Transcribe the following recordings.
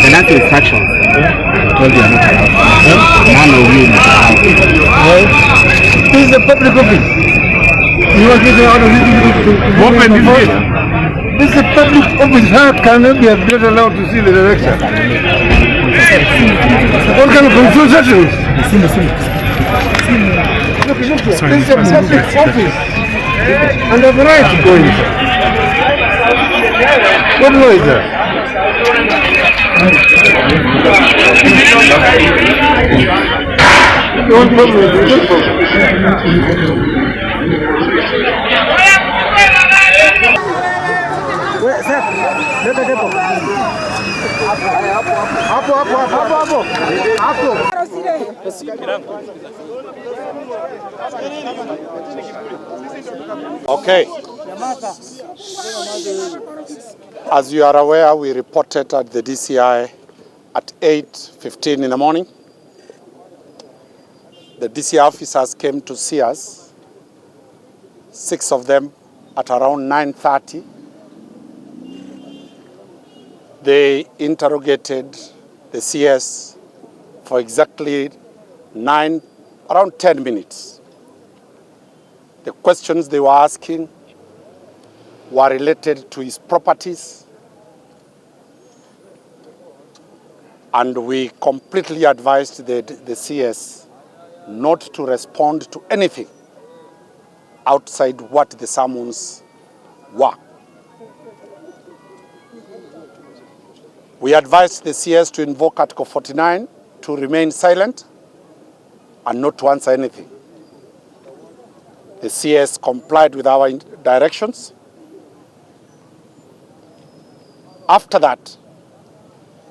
And that's instructions. I told you I'm not allowed. None of you are allowed. This is a public office. You want me to order to open this gate? This is a public office. How can I be not allowed to see the direction? What kind of control sessions? Look, this is a public office. And I have the right to go inside. What law is that? Don't problem. Okay. As you are aware, we reported at the DCI at 8:15 in the morning. The DCI officers came to see us, 6 of them at around 9:30. They interrogated the CS for exactly around 10 minutes. The questions they were asking were related to his properties, and we completely advised the CS not to respond to anything outside what the summons were. We advised the CS to invoke Article 49 to remain silent and not to answer anything. The CS complied with our directions. After that,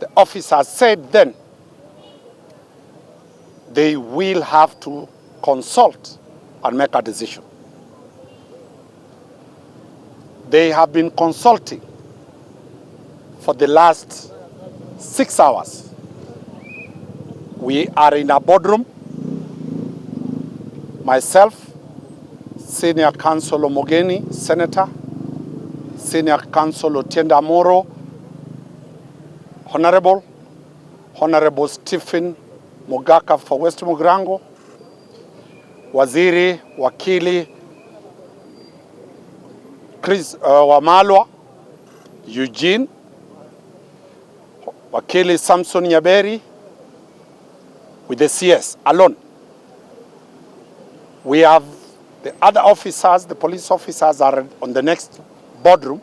the officers said then they will have to consult and make a decision. They have been consulting for the last 6 hours. We are in a boardroom. Myself, Senior Counsel Mogeni, Senator, Senior Counsel Otienda Moro, Honorable Stephen Mogaka for West Mogrango, Waziri, Wakili, Chris Wamalwa, Eugene, Wakili Samson Nyaberi, with the CS alone. We have the other officers, the police officers are on the next boardroom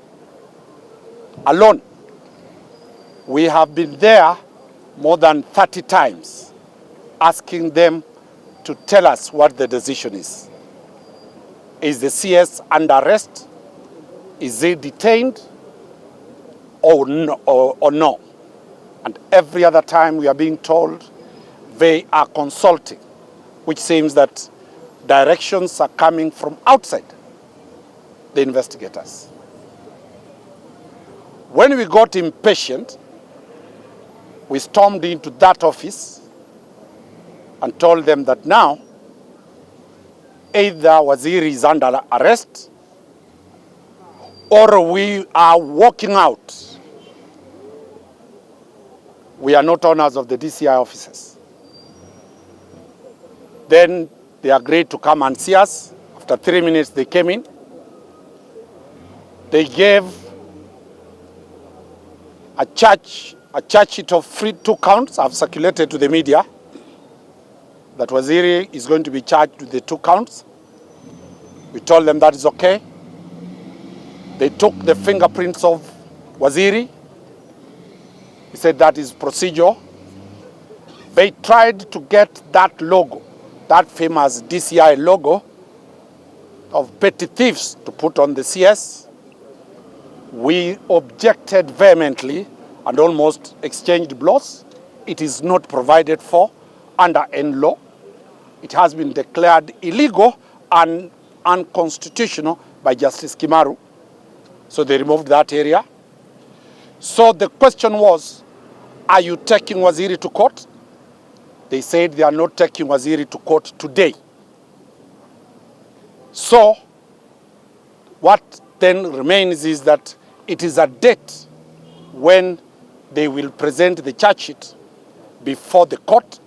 alone. We have been there more than 30 times asking them to tell us what the decision is. Is the CS under arrest? Is he detained or no? And every other time we are being told they are consulting, which seems that directions are coming from outside the investigators. When we got impatient, we stormed into that office and told them that now either Waziri is under arrest or we are walking out, we are not owners of the DCI offices. Then they agreed to come and see us. After 3 minutes, they came in. They gave a charge sheet of 2 counts. I've circulated to the media that Waziri is going to be charged with the 2 counts. We told them that is okay. They took the fingerprints of Waziri. He said that is procedure. They tried to get that logo, that famous DCI logo of petty thieves, to put on the CS. We objected vehemently and almost exchanged blows. It is not provided for under any law. It has been declared illegal and unconstitutional by Justice Kimaru. So they removed that area. So the question was, are you taking Waziri to court? They said they are not taking Waziri to court today. So what then remains is that it is a date when they will present the charge sheet before the court,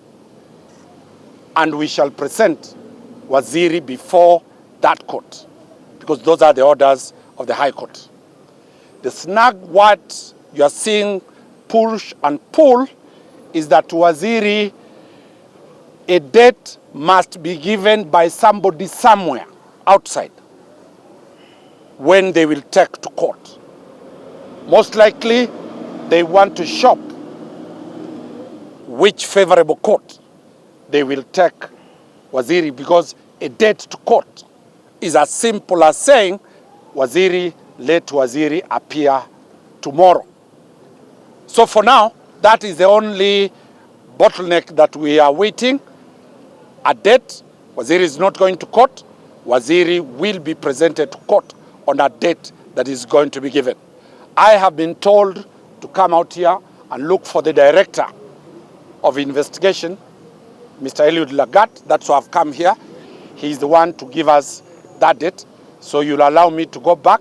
and we shall present Waziri before that court, because those are the orders of the High Court. The snag what you are seeing push and pull is that Waziri, a date must be given by somebody somewhere outside when they will take to court. Most likely, they want to shop which favorable court they will take Waziri, because a date to court is as simple as saying, Waziri, let Waziri appear tomorrow. So for now, that is the only bottleneck that we are waiting. A date. Waziri is not going to court. Waziri will be presented to court on a date that is going to be given. I have been told to come out here and look for the director of investigation, Mr. Eliud Lagat. That's why I've come here. He's the one to give us that date. So you'll allow me to go back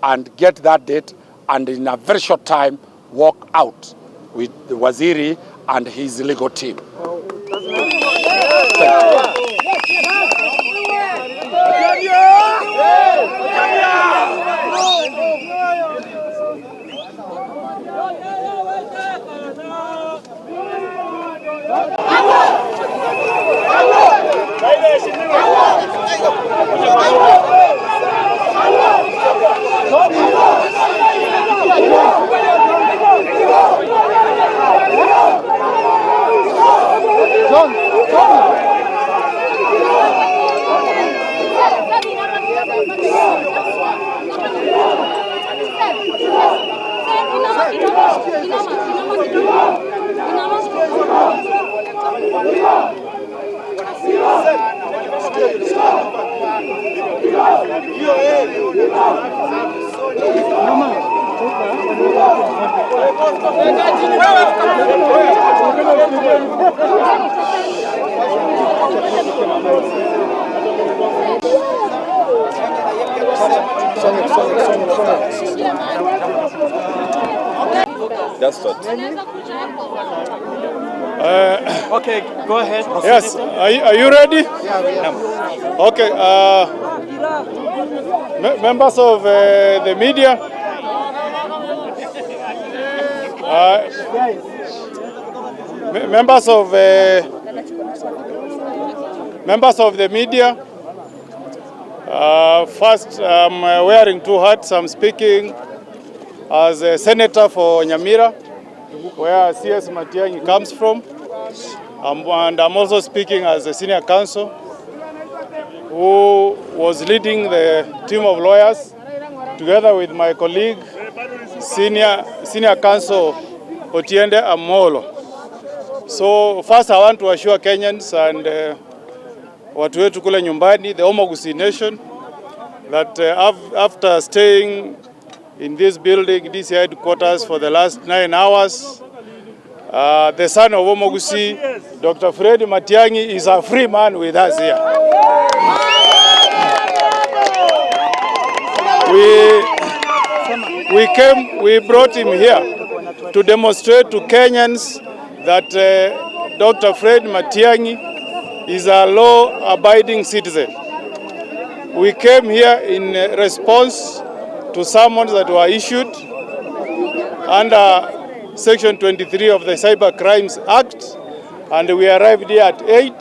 and get that date, and in a very short time walk out with the Waziri and his legal team. Danstan. Okay, go ahead. Yes, are you ready? Yeah. Okay, members of the media, members of the media. First, I'm wearing 2 hats. I'm speaking as a senator for Nyamira, where CS Matiangi comes from. And I'm also speaking as a senior counsel who was leading the team of lawyers together with my colleague, senior counsel Otiende Amolo. So first I want to assure Kenyans and watu wetu kule nyumbani, the Omogusi nation, that after staying in this building, DC headquarters, for the last 9 hours, the son of Omogusi, Dr. Fred Matiangi, is a free man with us here. we brought him here to demonstrate to Kenyans that Dr. Fred Matiangi is a law-abiding citizen. We came here in response to summons that were issued under Section 23 of the Cyber Crimes Act, and we arrived here at 8.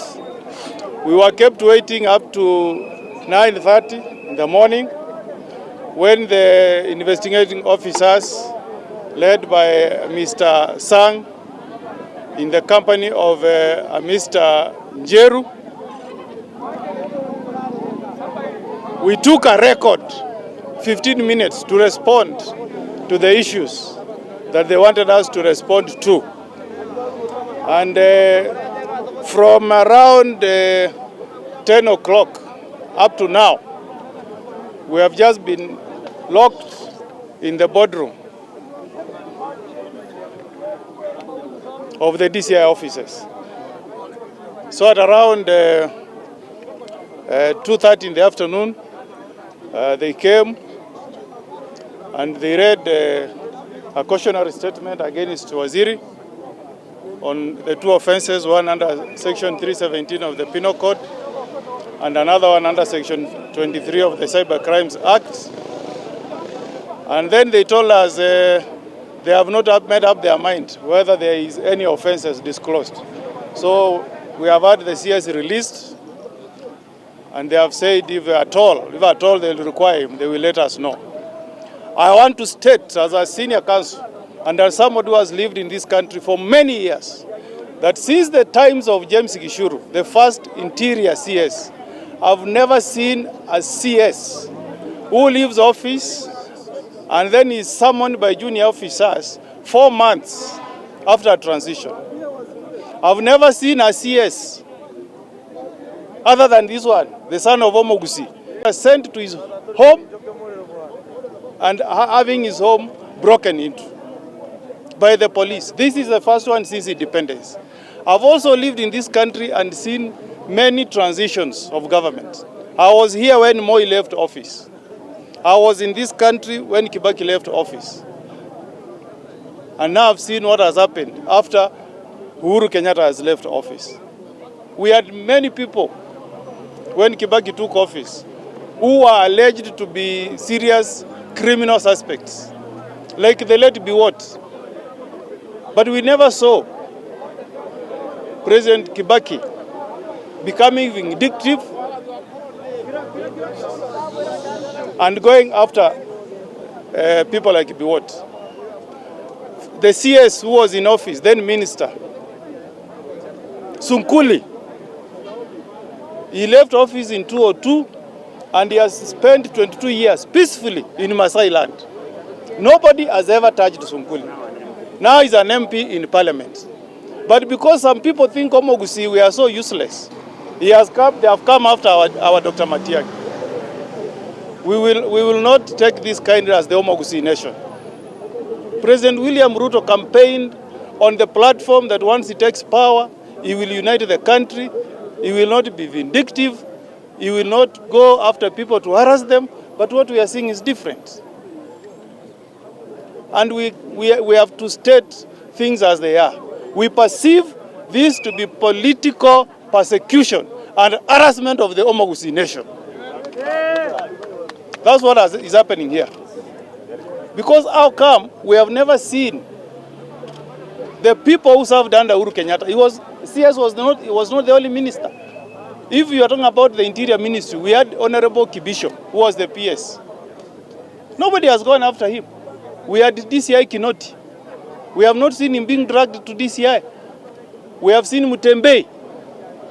We were kept waiting up to 9:30 in the morning when the investigating officers, led by Mr. Sang, in the company of Mr. Njeru, we took a record 15 minutes to respond to the issues that they wanted us to respond to. And from around 10 o'clock up to now, we have just been locked in the boardroom of the DCI offices. So at around 2:30 in the afternoon, they came and they read a cautionary statement against Waziri on the two offenses, one under Section 317 of the Penal Code and another one under Section 23 of the Cyber Crimes Act. And then they told us they have not made up their mind whether there is any offenses disclosed. So we have had the CS released, and they have said if at all they will require him, they will let us know. I want to state as a senior counsel and as somebody who has lived in this country for many years that since the times of James Gishuru, the first interior CS, I've never seen a CS who leaves office and then is summoned by junior officers 4 months after a transition. I've never seen a CS other than this one, the son of Omogusi, sent to his home and having his home broken into by the police. This is the first one since independence. I've also lived in this country and seen many transitions of government. I was here when Moi left office. I was in this country when Kibaki left office. And now I've seen what has happened after Uhuru Kenyatta has left office. We had many people when Kibaki took office who were alleged to be serious criminal suspects, like the late Biwot. But we never saw President Kibaki becoming vindictive and going after people like Biwot. The CS who was in office, then Minister, Sunkuli, he left office in 2002 and he has spent 22 years peacefully in Masai land. Nobody has ever touched Sunkuli. Now he's an MP in parliament. But because some people think Omogusi, we are so useless, they have come after our Dr. Matiangi. We will not take this kindly as the Omogusi nation. President William Ruto campaigned on the platform that once he takes power, he will unite the country, he will not be vindictive, he will not go after people to harass them, but what we are seeing is different. And we have to state things as they are. We perceive this to be political persecution and harassment of the Omogusi nation. That's what is happening here. Because how come we have never seen the people who served under Uhuru Kenyatta? CS was not the only minister. If you are talking about the Interior Ministry, we had Honorable Kibisho, who was the PS. Nobody has gone after him. We had DCI Kinoti. We have not seen him being dragged to DCI. We have seen Mutembei.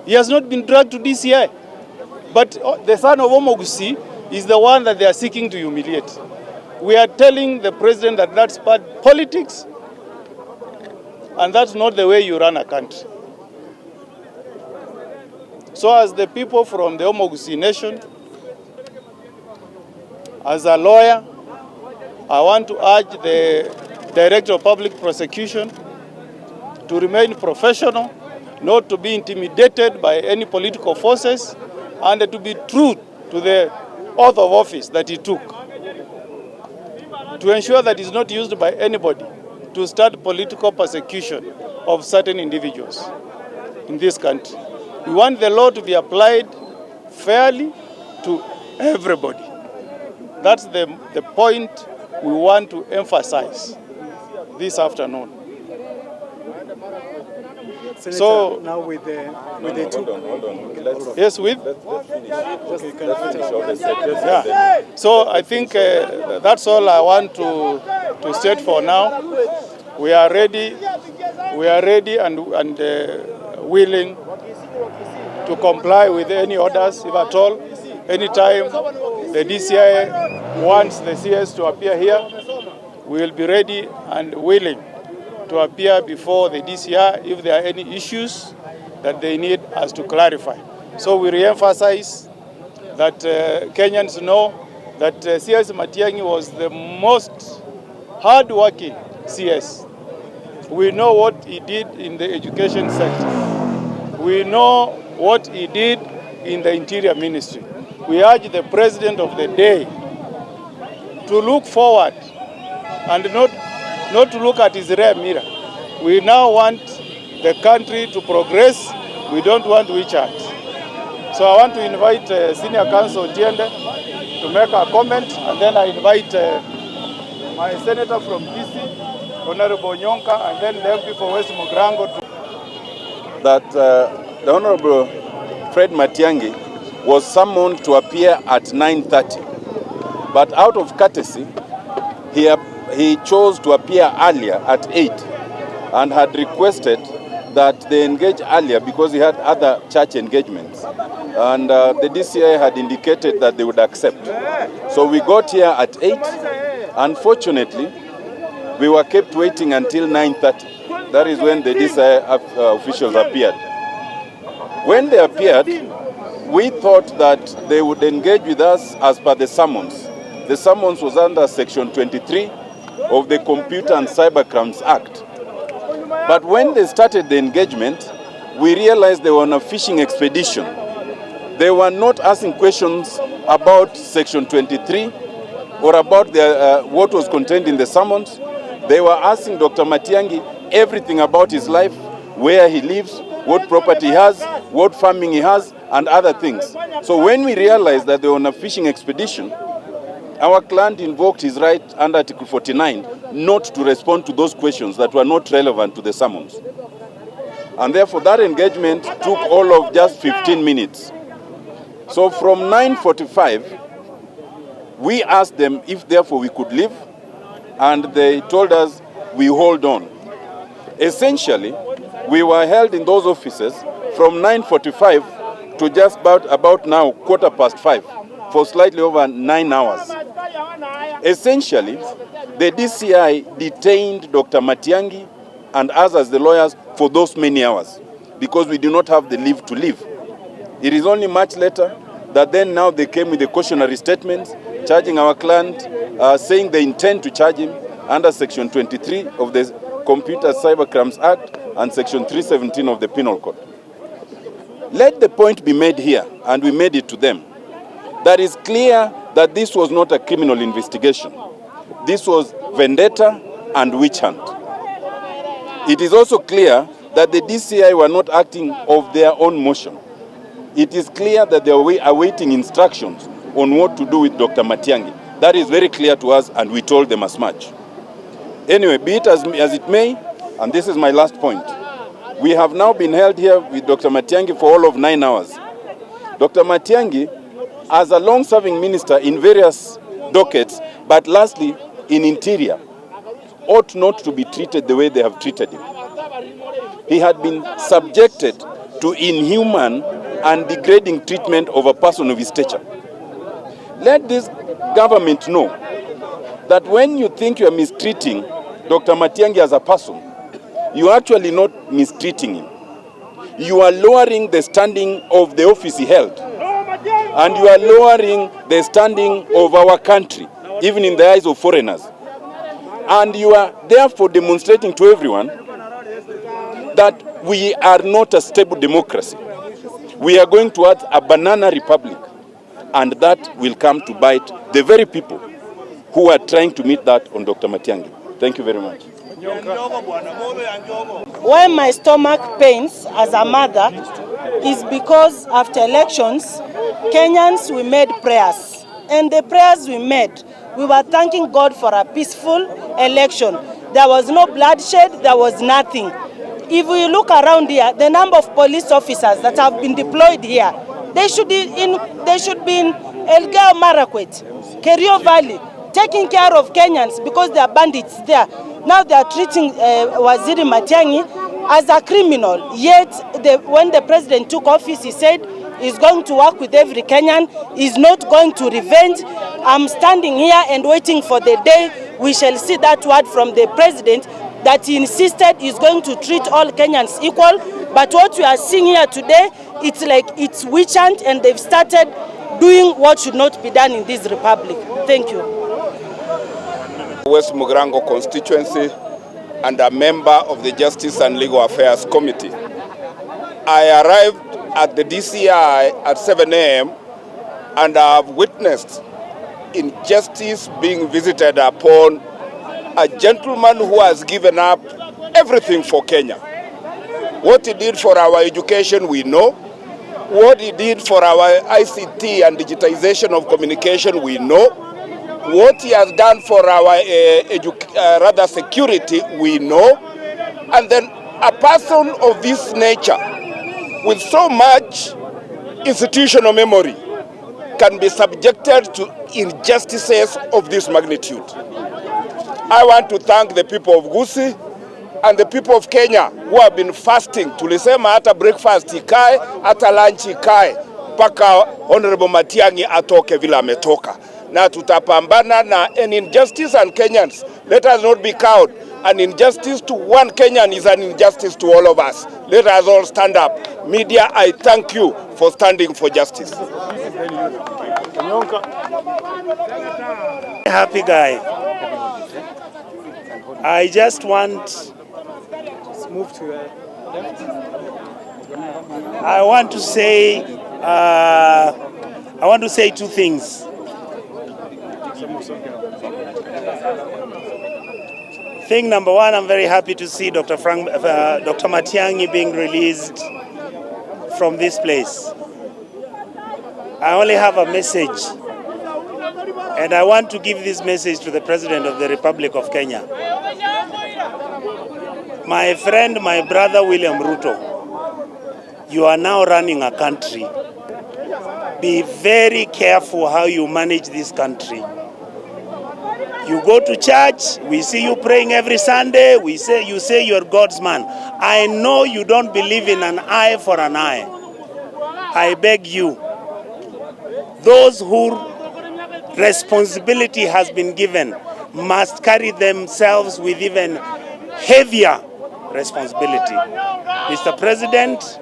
He has not been dragged to DCI. But the son of Omogusi is the one that they are seeking to humiliate. We are telling the president that that's bad politics, and that's not the way you run a country. So as the people from the Omogusi nation, as a lawyer, I want to urge the Director of Public Prosecution to remain professional, not to be intimidated by any political forces, and to be true to the oath of office that he took. to ensure that it's not used by anybody to start political persecution of certain individuals in this country. We want the law to be applied fairly to everybody. That's the point we want to emphasize this afternoon. Senator, So now with the two. Hold on. Yes, with? Yeah. So I think that's all I want to state for now. We are ready. We are ready and willing to comply with any orders, if at all. Anytime the DCI wants the CS to appear here, we will be ready and willing to appear before the DCI if there are any issues that they need us to clarify. So we re-emphasize that Kenyans know that CS Matiangi was the most hard-working CS. We know what he did in the education sector. We know what he did in the Interior Ministry. We urge the President of the day to look forward and not to look at his rear mirror. We now want the country to progress. We don't want witch hunt. So I want to invite Senior Counsel Tiende to make a comment, and then I invite my senator from DC, Honorable Nyonka, and then the MP for West Mugrango. That the Honorable Fred Matiangi was summoned to appear at 9:30, but out of courtesy, he chose to appear earlier at 8 and had requested that they engage earlier because he had other church engagements. And the DCI had indicated that they would accept. So we got here at 8. Unfortunately, we were kept waiting until 9:30. That is when the DCI officials appeared. When they appeared, we thought that they would engage with us as per the summons. The summons was under Section 23 of the Computer and Cybercrimes Act. But when they started the engagement, we realized they were on a fishing expedition. They were not asking questions about Section 23 or about what was contained in the summons. They were asking Dr. Matiangi everything about his life, where he lives, what property he has, what farming he has, and other things. So when we realized that they were on a fishing expedition, our client invoked his right under Article 49 not to respond to those questions that were not relevant to the summons. And therefore that engagement took all of just 15 minutes. So from 9:45, we asked them if therefore we could leave, and they told us we hold on. Essentially, we were held in those offices from 9:45 to just about now 5:15 for slightly over 9 hours. Essentially, the DCI detained Dr. Matiangi and us as the lawyers for those many hours because we do not have the leave to leave. It is only much later that then now they came with the cautionary statements charging our client, saying they intend to charge him under Section 23 of the Computer Cybercrimes Act and Section 317 of the Penal Code. Let the point be made here, and we made it to them, that is clear that this was not a criminal investigation. This was vendetta and witch hunt. It is also clear that the DCI were not acting of their own motion. It is clear that they were awaiting instructions on what to do with Dr. Matiangi. That is very clear to us, and we told them as much. Anyway, be it as it may, and this is my last point, we have now been held here with Dr. Matiangi for all of 9 hours. Dr. Matiangi, as a long-serving minister in various dockets, but lastly in Interior, ought not to be treated the way they have treated him. He had been subjected to inhuman and degrading treatment of a person of his stature. Let this government know that when you think you are mistreating Dr. Matiangi as a person, you are actually not mistreating him. You are lowering the standing of the office he held. And you are lowering the standing of our country, even in the eyes of foreigners. And you are therefore demonstrating to everyone that we are not a stable democracy. We are going towards a banana republic. And that will come to bite the very people who are trying to meet that on Dr. Matiangi. Thank you very much. Why my stomach pains as a mother is because after elections, Kenyans, we made prayers. And the prayers we made, we were thanking God for a peaceful election. There was no bloodshed, there was nothing. If we look around here, the number of police officers that have been deployed here, they should be in Elgeyo Marakwet, Kerio Valley, taking care of Kenyans because there are bandits there. Now they are treating Waziri Matiangi as a criminal. Yet, when the president took office, he said he's going to work with every Kenyan. He's not going to revenge. I'm standing here and waiting for the day we shall see that word from the president that he insisted he's going to treat all Kenyans equal. But what we are seeing here today, it's like it's witch hunt, and they've started doing what should not be done in this republic. Thank you. West Mugrango constituency and a member of the Justice and Legal Affairs Committee. I arrived at the DCI at 7 a.m. and I have witnessed injustice being visited upon a gentleman who has given up everything for Kenya. What he did for our education, we know. What he did for our ICT and digitization of communication, we know. What he has done for our security, we know. And then a person of this nature, with so much institutional memory, can be subjected to injustices of this magnitude. I want to thank the people of Gusii and the people of Kenya who have been fasting. Tulisema hata breakfast ikae, hata lunch ikae, mpaka Honorable Matiangi atoke vile ametoka. Na tutapambana na an injustice and Kenyans. Let us not be cowed. An injustice to one Kenyan is an injustice to all of us. Let us all stand up. Media, I thank you for standing for justice. Happy guy. I just want I want to say two things. Thing number one, I'm very happy to see Dr. Matiangi being released from this place. I only have a message, and I want to give this message to the President of the Republic of Kenya. My friend, my brother William Ruto, you are now running a country. Be very careful how you manage this country. You go to church, we see you praying every Sunday, you say you're God's man. I know you don't believe in an eye for an eye. I beg you, those who responsibility has been given must carry themselves with even heavier responsibility. Mr. President,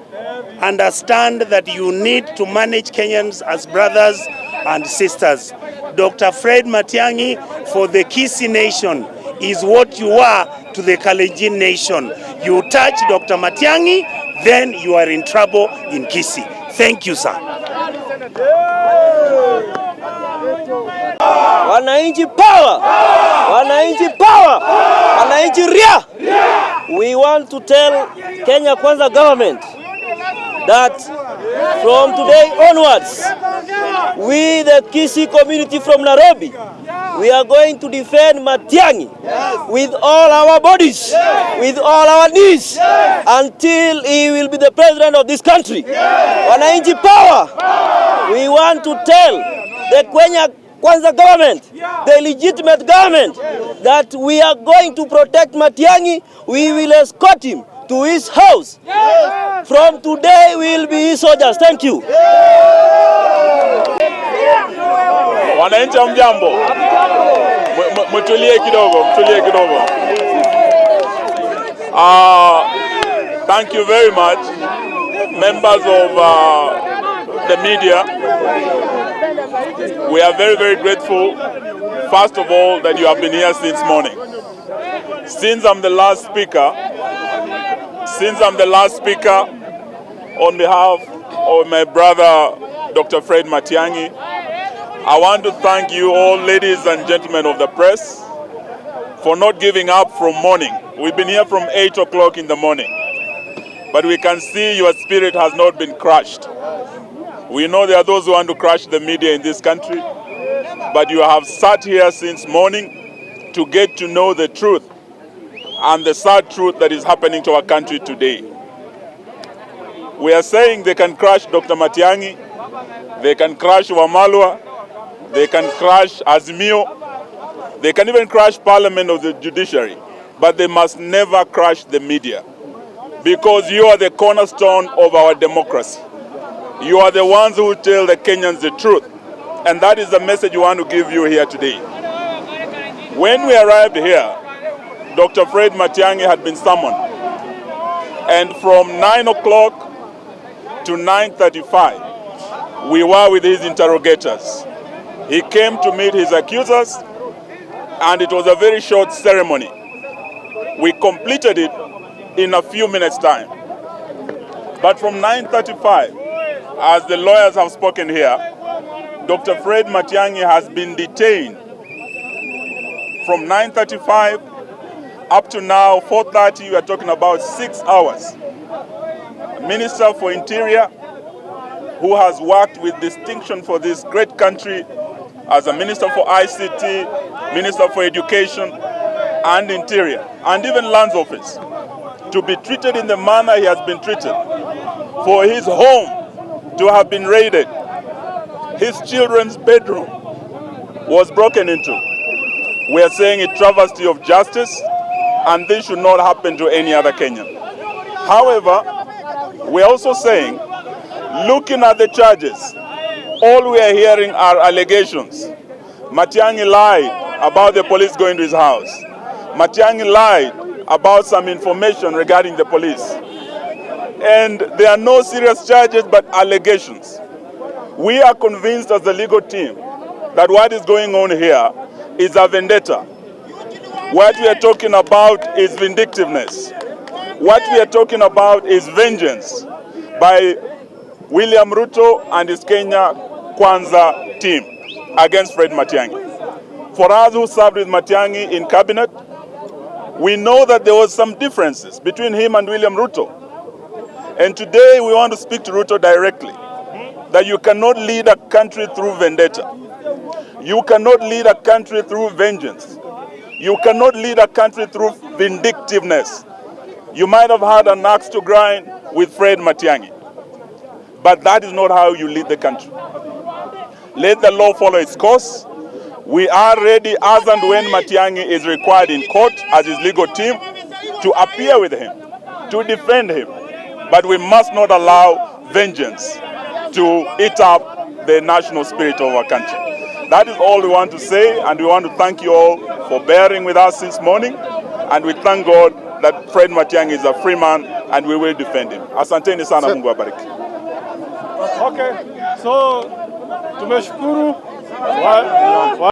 understand that you need to manage Kenyans as brothers and sisters. Dr. Fred Matiangi for the Kisii nation is what you are to the Kalenjin nation. You touch Dr. Matiangi, then you are in trouble in Kisii. Thank you, sir. Wananchi power! Wananchi power! Wananchi ria! We want to tell Kenya Kwanza government that from today onwards, we the Kisii community from Nairobi, we are going to defend Matiangi with all our bodies, with all our knees, until he will be the president of this country. Wananchi power! We want to tell the Kenya Kwanza government, the legitimate government, that we are going to protect Matiangi. We will escort him to his house. From today we will be his soldiers. Thank you. Wananchi mjambo. Mtulie kidogo, mtulie kidogo. Thank you very much, members of the media. We are very, very grateful, first of all, that you have been here since morning. Since I'm the last speaker, on behalf of my brother, Dr. Fred Matiangi, I want to thank you all, ladies and gentlemen of the press, for not giving up from morning. We've been here from 8 o'clock in the morning, but we can see your spirit has not been crushed. We know there are those who want to crush the media in this country, but you have sat here since morning to get to know the truth and the sad truth that is happening to our country today. We are saying they can crush Dr. Matiangi, they can crush Wamalwa, they can crush Azimio, they can even crush Parliament or the judiciary, but they must never crush the media, because you are the cornerstone of our democracy. You are the ones who tell the Kenyans the truth, and that is the message we want to give you here today. When we arrived here, Dr. Fred Matiangi had been summoned, and from 9 o'clock to 9:35, we were with his interrogators. He came to meet his accusers, and it was a very short ceremony. We completed it in a few minutes' time. But from 9:35, as the lawyers have spoken here, Dr. Fred Matiangi has been detained from 9:35 up to now, 4:30. We are talking about 6 hours. Minister for Interior, who has worked with distinction for this great country as a Minister for ICT, Minister for Education and Interior, and even Lands Office, to be treated in the manner he has been treated, for his home to have been raided, his children's bedroom was broken into. We are saying a travesty of justice, and this should not happen to any other Kenyan. However, we are also saying, looking at the charges, all we are hearing are allegations. Matiangi lied about the police going to his house. Matiangi lied about some information regarding the police. And there are no serious charges but allegations. We are convinced as the legal team that what is going on here is a vendetta. What we are talking about is vindictiveness. What we are talking about is vengeance by William Ruto and his Kenya Kwanza team against Fred Matiangi. For us who served with Matiangi in cabinet, we know that there was some differences between him and William Ruto. And today we want to speak to Ruto directly, that you cannot lead a country through vendetta. You cannot lead a country through vengeance. You cannot lead a country through vindictiveness. You might have had an axe to grind with Fred Matiangi, but that is not how you lead the country. Let the law follow its course. We are ready as and when Matiangi is required in court as his legal team to appear with him, to defend him. But we must not allow vengeance to eat up the national spirit of our country. That is all we want to say, and we want to thank you all for bearing with us since morning, and we thank God that Fred Matiangi is a free man, and we will defend him. Asanteni sana, Mungu awabariki. Okay, so tumeshukuru